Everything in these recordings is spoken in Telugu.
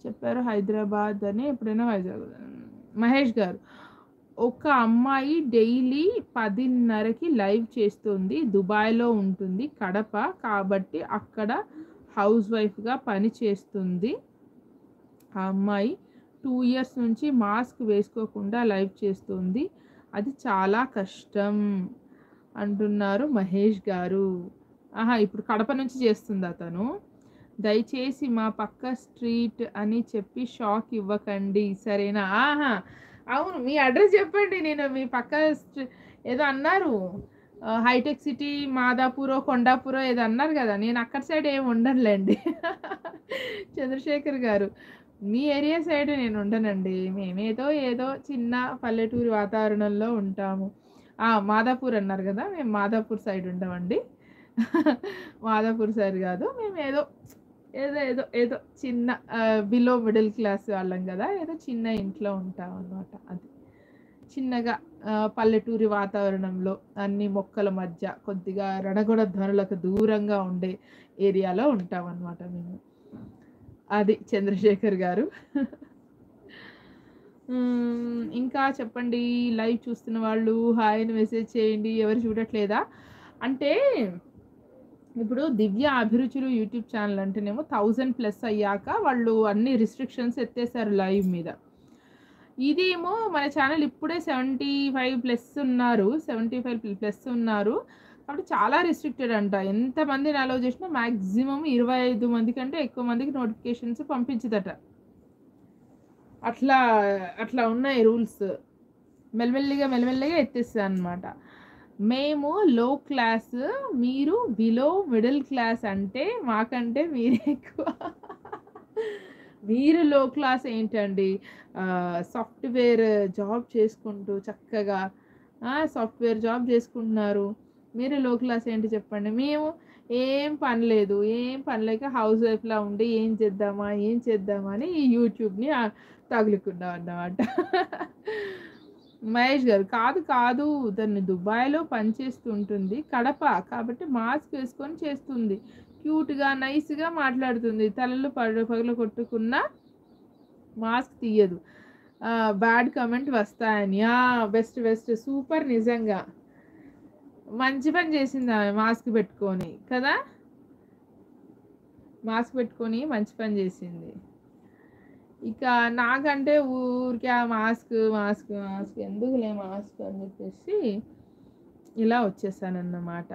చెప్పారు హైదరాబాద్ అని. ఎప్పుడైనా వైజాగ్. మహేష్ గారు, ఒక అమ్మాయి డైలీ 10:30కి లైవ్ చేస్తుంది. దుబాయ్‌లో ఉంటుంది. కడప కాబట్టి అక్కడ హౌస్ వైఫ్‌గా పని చేస్తుంది. ఆ అమ్మాయి 2 ఇయర్స్ నుంచి మాస్క్ వేసుకోకుండా లైవ్ చేస్తుంది. అది చాలా కష్టం అంటున్నారు మహేష్ గారు. ఆహా! ఇప్పుడు కడప నుంచి చేస్తుందా తను? దయచేసి మా పక్క స్ట్రీట్ అని చెప్పి షాక్ ఇవ్వకండి సరేనా? ఆహా! అవును. మీ అడ్రెస్ చెప్పండి. నేను మీ పక్క ఏదో అన్నారు. హైటెక్ సిటీ, మాదాపూరో, కొండాపూరో ఏదో అన్నారు గదా! నేను అక్కడ సైడ్ ఏమి ఉండనులెండి. చంద్రశేఖర్ గారు, మీ ఏరియా సైడ్ నేను ఉండనండి. మేమేదో ఏదో చిన్న పల్లెటూరి వాతావరణంలో ఉంటాము. మాదాపూర్ అన్నారు గదా! మేము మాదాపూర్ సైడ్ ఉండమండి. మాదాపూర్ సైడ్ గాదు. మేమేదో ఏదో ఏదో ఏదో చిన్న బిలో మిడిల్ క్లాస్ వాళ్ళం గదా! ఏదో చిన్న ఇంట్లో ఉంటామనమాట. అది. చిన్నగా పల్లెటూరి వాతావరణంలో అన్ని మొక్కల మధ్య కొద్దిగా రణగొణ ధ్వనులకు దూరంగా ఉండే ఏరియాలో ఉంటామనమాట మేము. అది చంద్రశేఖర్ గారు. ఇంకా చెప్పండి. లైవ్ చూస్తున్న వాళ్ళు హాయ్ అని మెసేజ్ చేయండి. ఎవరు చూడట్లేదా? అంటే ఇప్పుడు దివ్య అభిరుచులు యూట్యూబ్ ఛానల్ అంటేనేమో 1000+ అయ్యాక వాళ్ళు అన్ని రిస్ట్రిక్షన్స్ ఎత్తేసారు లైవ్ మీద. ఇదేమో మన ఛానల్ ఇప్పుడే 75+ ఉన్నారు. 75+ ఉన్నారు. కాబట్టి చాలా రిస్ట్రిక్టెడ్ అంట. ఎంతమందిని అలౌ చేసినా మాక్సిమం 25 మంది కంటే ఎక్కువ మందికి నోటిఫికేషన్స్ పంపించదట. అట్లా అట్లా ఉన్నాయి రూల్స్. మెల్లమెల్లిగా ఎత్తేస్తారనమాట. మేము లో క్లాస్, మీరు బిలో మిడిల్ క్లాస్ అంటే మాకంటే మీరే ఎక్కువ. మీరు లో క్లాస్ ఏంటండి? సాఫ్ట్‌వేర్ జాబ్ చేసుకుంటూ చక్కగా సాఫ్ట్‌వేర్ జాబ్ చేసుకుంటున్నారు. మీరు లో క్లాస్ ఏంటి చెప్పండి? మేము ఏం పని లేదు. ఏం పని లేక హౌస్ వైఫ్‌లా ఉండి ఏం చేద్దామా అని ఈ యూట్యూబ్‌ని తగులుకున్నాం అన్నమాట. మహేష్ గారు, కాదు. తను దుబాయ్‌లో పనిచేస్తూ ఉంటుంది. కడప కాబట్టి మాస్క్ వేసుకొని చేస్తుంది. క్యూట్‌గా, నైస్‌గా మాట్లాడుతుంది. తలలు పగలగొట్టుకున్నా మాస్క్ తీయదు. బ్యాడ్ కామెంట్ వస్తాయని. బెస్ట్ సూపర్ నిజంగా. మంచి పని చేసిందామె మాస్క్ పెట్టుకొని. కదా! మాస్క్ పెట్టుకొని మంచి పని చేసింది. ఇక నాకంటే ఊరికే ఆ మాస్క్ ఎందుకులే మాస్క్ అని చెప్పేసి ఇలా వచ్చేసానన్నమాట.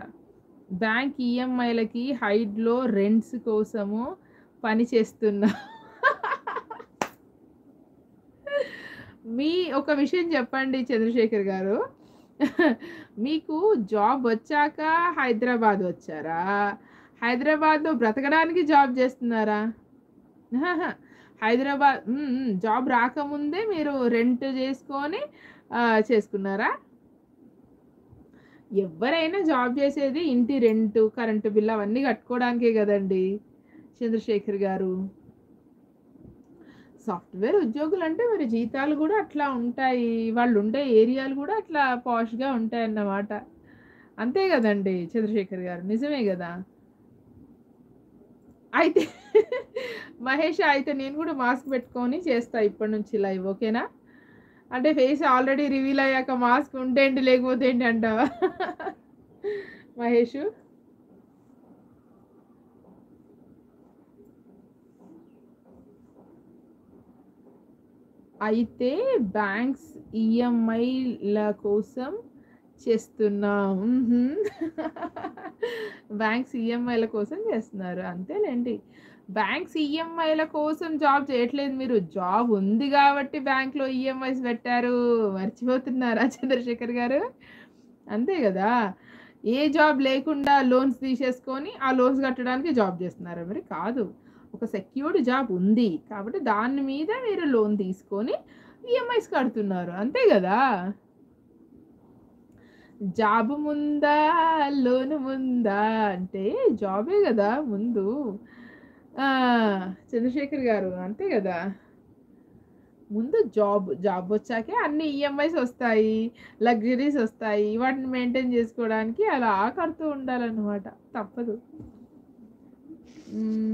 బ్యాంక్ ఈఎంఐలకి హైడ్‌లో రెంట్స్ కోసము పని చేస్తున్నా. ఒక విషయం చెప్పండి చంద్రశేఖర్ గారు. మీకు జాబ్ వచ్చాక హైదరాబాద్ వచ్చారా? హైదరాబాద్‌లో బ్రతకడానికి జాబ్ చేస్తున్నారా? అహహా! జాబ్ రాకముందే మీరు రెంట్ చేసుకొని చేసుకున్నారా? ఎవ్వరైనా జాబ్ చేసేది ఇంటి రెంటు, కరెంట్ బిల్ అవన్నీ కట్టుకోవడానికే గదండీ! చంద్రశేఖర్ గారు. సాఫ్ట్‌వేర్ ఉద్యోగులంటే మరి జీతాలు గూడా అట్లా ఉంటాయి. వాళ్ళుండే ఏరియాలు గూడా అట్లా పాష్‌గా ఉంటాయన్నమాట. అంతే గదండీ చంద్రశేఖర్ గారు. నిజమే గదా! అయితే మహేష్, అయితే నేను గూడా మాస్క్ పెట్టుకొని చేస్తా ఇప్పటి నుంచి లైవ్. ఓకేనా? అంటే ఫేస్ ఆల్రెడీ రివీల్ అయ్యాక మాస్క్ ఉంటే ఏంటి లేకపోతే ఏంటి అంటావా? మహేషు? అయితే బ్యాంక్స్ ఈఎంఐల కోసం చేస్తున్నాం. హుహు. బ్యాంక్స్ ఈఎంఐల కోసం చేస్తున్నారు. అంతేలెండి. బ్యాంక్స్ ఈఎంఐల కోసం జాబ్ చేయట్లేదు మీరు. జాబ్ ఉంది గాబట్టి బ్యాంక్‌లో ఈఎంఐస్ పెట్టారు. మర్చిపోతున్నారా చంద్రశేఖర్ గారు? అంతే గదా! ఏ జాబ్ లేకుండా లోన్స్ తీసేసుకొని, ఆ లోన్స్ కట్టడానికి జాబ్ జేస్తున్నారా మరి? కాదు. ఒక సెక్యూర్డ్ జాబ్ ఉంది. కాబట్టి దాని మీద మీరు లోన్ తీసుకొని ఈఎంఐస్ కడుతున్నారు. అంతే గదా! జాబ్ ముందా? లోన్ ముందా? అంటే జాబే గదా ముందు. ఆ! చంద్రశేఖర్ గారు అంతే గదా! ముందు జాబొచ్చాకే అన్ని ఈఎంఐస్ ఒస్తాయి. లగ్జరీస్ ఒస్తాయి. వాటిని మెయింటైన్ జేసుకోవడానికి అలా కడుతూ ఉండాలనమాట. తప్పదు. హ్మ్.